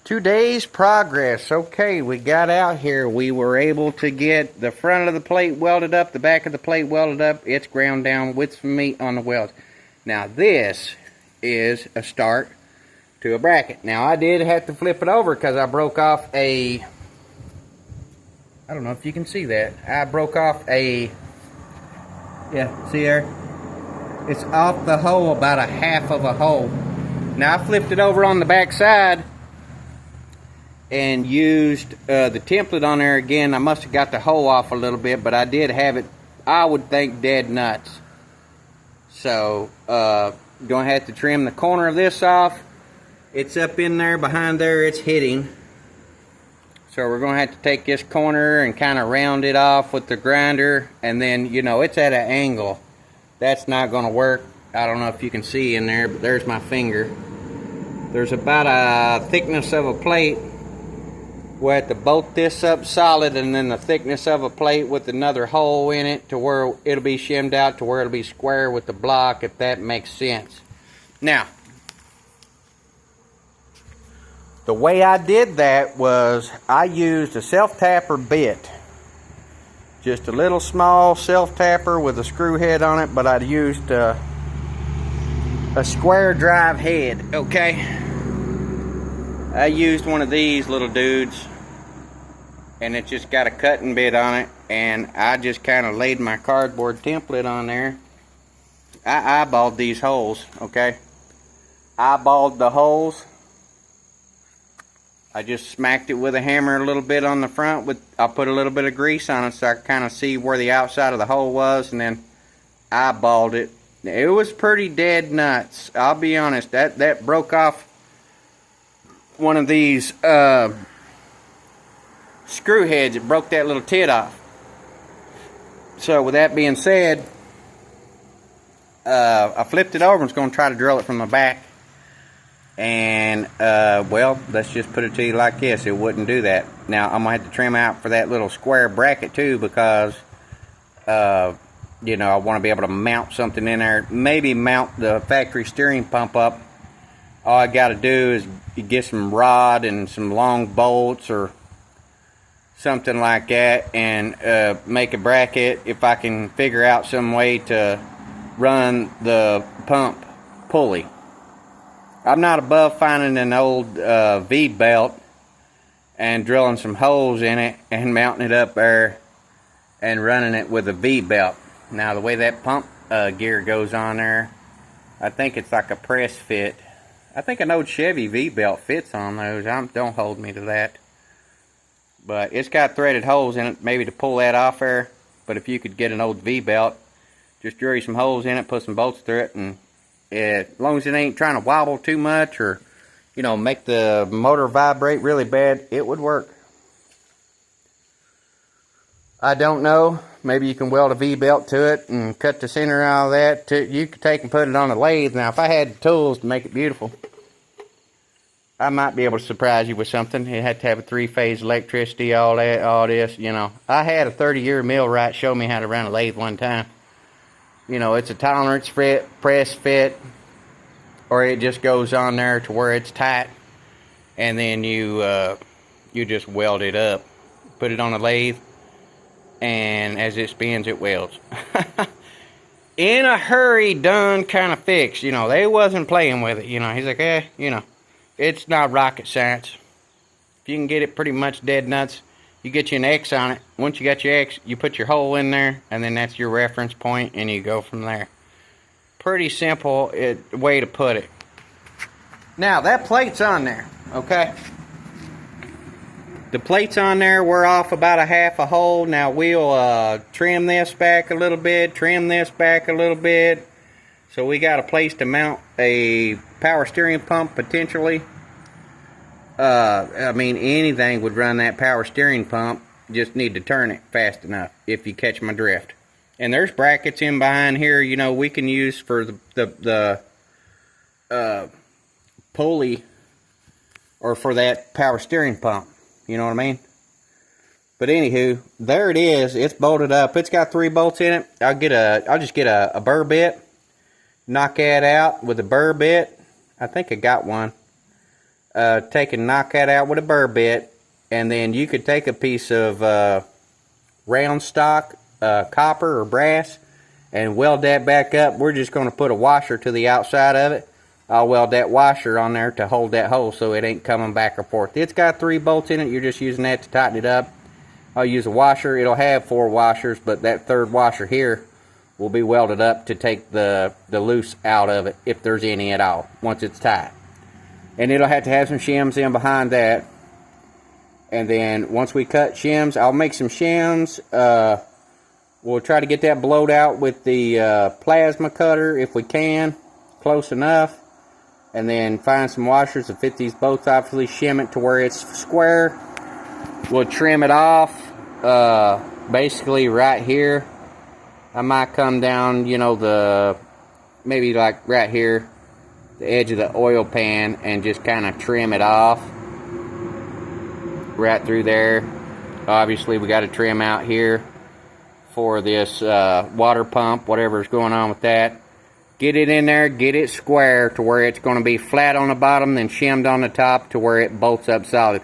Today's progress. Okay, we got out here. We were able to get the front of the plate welded up, the back of the plate welded up. It's ground down with some meat on the welds. Now this is a start to a bracket. Now I did have to flip it over because I broke off I don't know if you can see that. I broke off yeah, see there? It's off the hole, about a half of a hole. Now I flipped it over on the back side and used the template on there again. I must have got the hole off a little bit, but I did have it, I would think, dead nuts. So, gonna have to trim the corner of this off. It's up in there, behind there, it's hitting. So we're gonna have to take this corner and kind of round it off with the grinder, and then, you know, it's at an angle. That's not gonna work. I don't know if you can see in there, but there's my finger. There's about a thickness of a plate. We'll have to bolt this up solid, and then the thickness of a plate with another hole in it to where it'll be shimmed out to where it'll be square with the block, if that makes sense. Now, the way I did that was I used a self-tapper bit. Just a little small self-tapper with a screw head on it, but I used a square drive head, okay? I used one of these little dudes, and it just got a cutting bit on it, and I just kind of laid my cardboard template on there. I eyeballed these holes, okay? Eyeballed the holes. I just smacked it with a hammer a little bit on the front. I put a little bit of grease on it so I could kind of see where the outside of the hole was, and then eyeballed it. It was pretty dead nuts. I'll be honest, that broke off one of these screw heads. It broke that little tit off. So with that being said, I flipped it over and was going to try to drill it from the back, and well, let's just put it to you like this, it wouldn't do that. Now I'm gonna have to trim out for that little square bracket too, because you know, I want to be able to mount something in there, maybe mount the factory steering pump up. All I got to do is get some rod and some long bolts or something like that, and make a bracket if I can figure out some way to run the pump pulley. I'm not above finding an old V-belt and drilling some holes in it and mounting it up there and running it with a V-belt. Now the way that pump gear goes on there, I think it's like a press fit. I think an old Chevy V-belt fits on those. Don't hold me to that. But it's got threaded holes in it, maybe to pull that off there. But if you could get an old V-belt, just drill you some holes in it, put some bolts through it, and as long as it ain't trying to wobble too much or, you know, make the motor vibrate really bad, it would work. I don't know. Maybe you can weld a V-belt to it and cut the center out of that. You could take and put it on a lathe. Now, if I had the tools to make it beautiful, I might be able to surprise you with something. It had to have a 3-phase electricity, all that, all this, you know. I had a 30-year millwright show me how to run a lathe one time. You know, it's a tolerance fit, press fit, or it just goes on there to where it's tight, and then you just weld it up. Put it on a lathe, and as it spins, it welds. In a hurry, done, kind of fixed. You know, they wasn't playing with it. You know, he's like, you know, it's not rocket science. If you can get it pretty much dead nuts, you get you an X on it. Once you got your X, you put your hole in there, and then that's your reference point, and you go from there. Pretty simple way to put it. Now, that plate's on there, okay? The plate's on there. We're off about a half a hole. Now we'll trim this back a little bit, trim this back a little bit. So we got a place to mount a power steering pump potentially. I mean, anything would run that power steering pump. Just need to turn it fast enough, if you catch my drift. And there's brackets in behind here, you know, we can use for the pulley or for that power steering pump. You know what I mean? But anywho, there it is. It's bolted up. It's got 3 bolts in it. I'll just get a burr bit, knock that out with a burr bit. I think I got one. take and knock that out with a burr bit, and then you could take a piece of round stock, copper or brass, and weld that back up. We're just going to put a washer to the outside of it. I'll weld that washer on there to hold that hole so it ain't coming back or forth. It's got 3 bolts in it. You're just using that to tighten it up. I'll use a washer. It'll have 4 washers, but that 3rd washer here will be welded up to take the loose out of it, if there's any at all, once it's tight. And it'll have to have some shims in behind that. And then once we cut shims, I'll make some shims. We'll try to get that blowed out with the plasma cutter if we can, close enough. And then find some washers to fit these bolts, obviously shim it to where it's square. We'll trim it off, basically right here. I might come down, you know, maybe like right here, the edge of the oil pan, and just kind of trim it off right through there. Obviously we got to trim out here for this water pump, whatever's going on with that. Get it in there, get it square to where it's going to be flat on the bottom, then shimmed on the top to where it bolts up solid.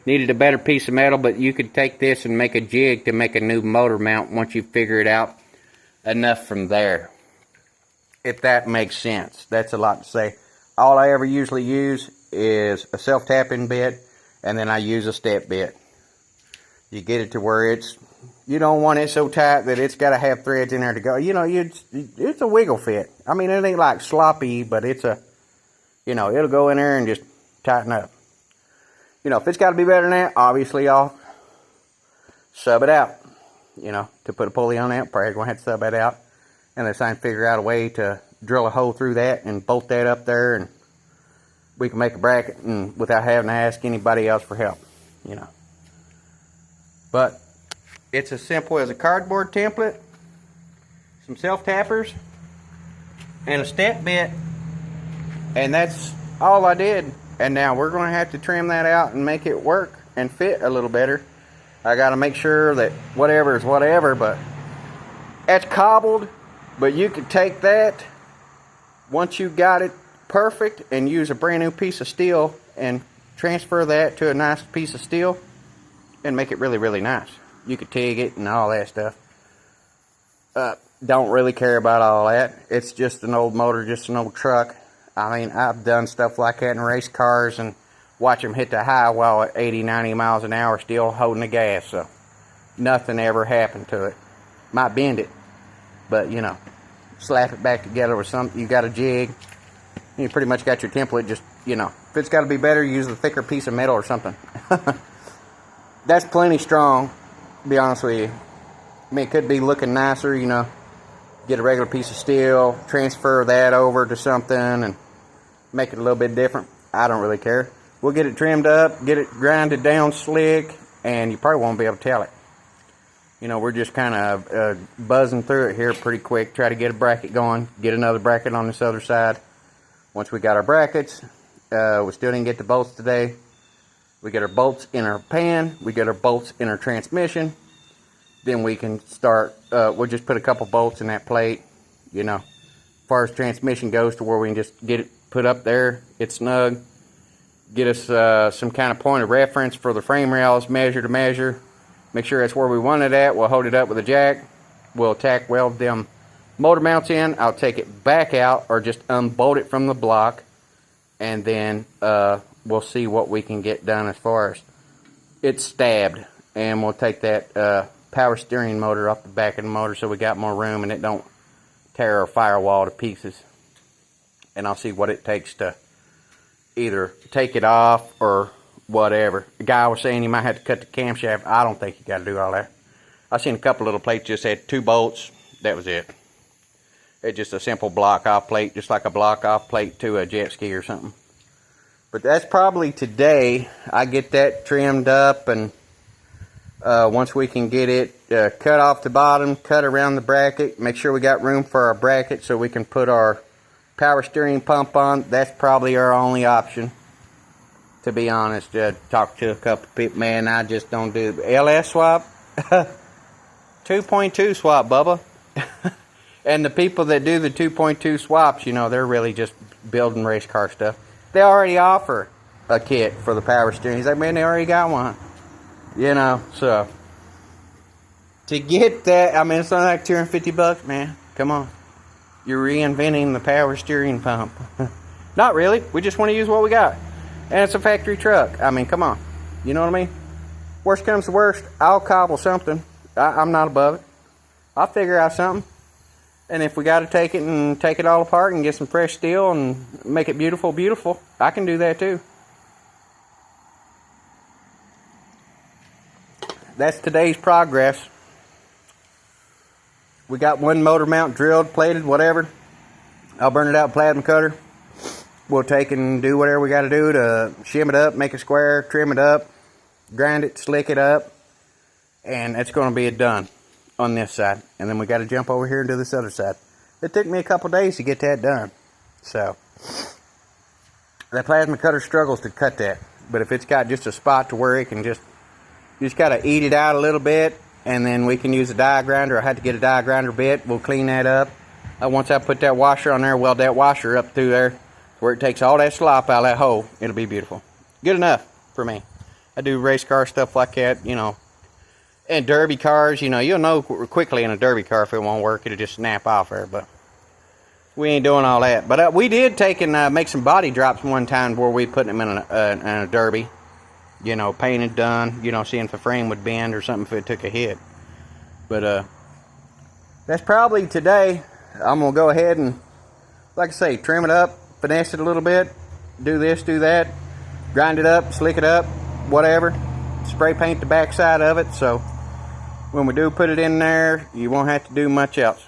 Needed a better piece of metal, but you could take this and make a jig to make a new motor mount once you figure it out enough from there. If that makes sense. That's a lot to say. All I ever usually use is a self-tapping bit, and then I use a step bit. You get it to where you don't want it so tight that it's got to have threads in there to go. You know, it's a wiggle fit. I mean, it ain't like sloppy, but it's you know, it'll go in there and just tighten up. You know, if it's got to be better than that, obviously I'll sub it out. You know, to put a pulley on that, probably going to have to sub that out. Unless I can figure out a way to drill a hole through that and bolt that up there, and we can make a bracket and without having to ask anybody else for help, you know. But it's as simple as a cardboard template, some self-tappers, and a step bit, and that's all I did. And now we're going to have to trim that out and make it work and fit a little better. I got to make sure that whatever is whatever, but that's cobbled. But you could take that once you got it perfect and use a brand new piece of steel and transfer that to a nice piece of steel and make it really, really nice. You could TIG it and all that stuff. Don't really care about all that. It's just an old motor, just an old truck. I mean, I've done stuff like that in race cars and watch them hit the highway at 80, 90 miles an hour still holding the gas. So nothing ever happened to it. Might bend it, but you know, slap it back together with something. You got a jig. You pretty much got your template. Just, you know, if it's got to be better, use a thicker piece of metal or something. That's plenty strong, to be honest with you. I mean, it could be looking nicer, you know. Get a regular piece of steel, transfer that over to something, and make it a little bit different. I don't really care. We'll get it trimmed up, get it grinded down slick, and you probably won't be able to tell it. You know, we're just kind of buzzing through it here pretty quick. Try to get a bracket going, get another bracket on this other side. Once we got our brackets, we still didn't get the bolts today. We get our bolts in our pan, we get our bolts in our transmission. Then we can start, we'll just put a couple bolts in that plate, you know, as far as transmission goes, to where we can just get it put up there, it's snug. Get us some kind of point of reference for the frame rails, measure to measure. Make sure that's where we want it at. We'll hold it up with a jack. We'll tack weld them motor mounts in. I'll take it back out or just unbolt it from the block. And then we'll see what we can get done as far as it's stabbed. And we'll take that power steering motor off the back of the motor so we got more room and it don't tear our firewall to pieces. And I'll see what it takes to either take it off or whatever. The guy was saying you might have to cut the camshaft. I don't think you got to do all that. I've seen a couple little plates just had 2 bolts. That was it. It's just a simple block off plate, just like a block off plate to a jet ski or something. But that's probably today. I get that trimmed up, and once we can get it cut off the bottom, cut around the bracket, make sure we got room for our bracket so we can put our power steering pump on. That's probably our only option, to be honest. Talked to a couple people, man, I just don't do LS swap. 2.2 swap, Bubba. And the people that do the 2.2 swaps, you know, they're really just building race car stuff. They already offer a kit for the power steering. He's like, man, they already got one. You know, so to get that, I mean, it's not like $250, man. Come on. You're reinventing the power steering pump. Not really. We just want to use what we got. And it's a factory truck. I mean, come on. You know what I mean? Worst comes to worst, I'll cobble something. I'm not above it. I'll figure out something. And if we got to take it and take it all apart and get some fresh steel and make it beautiful, beautiful, I can do that too. That's today's progress. We got one motor mount drilled, plated, whatever. I'll burn it out with plasma cutter. We'll take and do whatever we got to do to shim it up, make it square, trim it up, grind it, slick it up, and it's going to be done on this side. And then we got to jump over here and do this other side. It took me a couple days to get that done. So that plasma cutter struggles to cut that, but if it's got just a spot to where it can just, you just got to eat it out a little bit, and then we can use a die grinder. I had to get a die grinder bit. We'll clean that up. Once I put that washer on there, weld that washer up through there where it takes all that slop out of that hole, it'll be beautiful. Good enough for me. I do race car stuff like that, you know. And derby cars, you know, you'll know quickly in a derby car if it won't work. It'll just snap off there, but we ain't doing all that. But we did take and make some body drops one time where we put them in a derby. You know, painted, done, you know, seeing if the frame would bend or something if it took a hit. But that's probably today. I'm going to go ahead and, like I say, trim it up, finesse it a little bit, do this, do that, grind it up, slick it up, whatever. Spray paint the back side of it, so when we do put it in there, you won't have to do much else.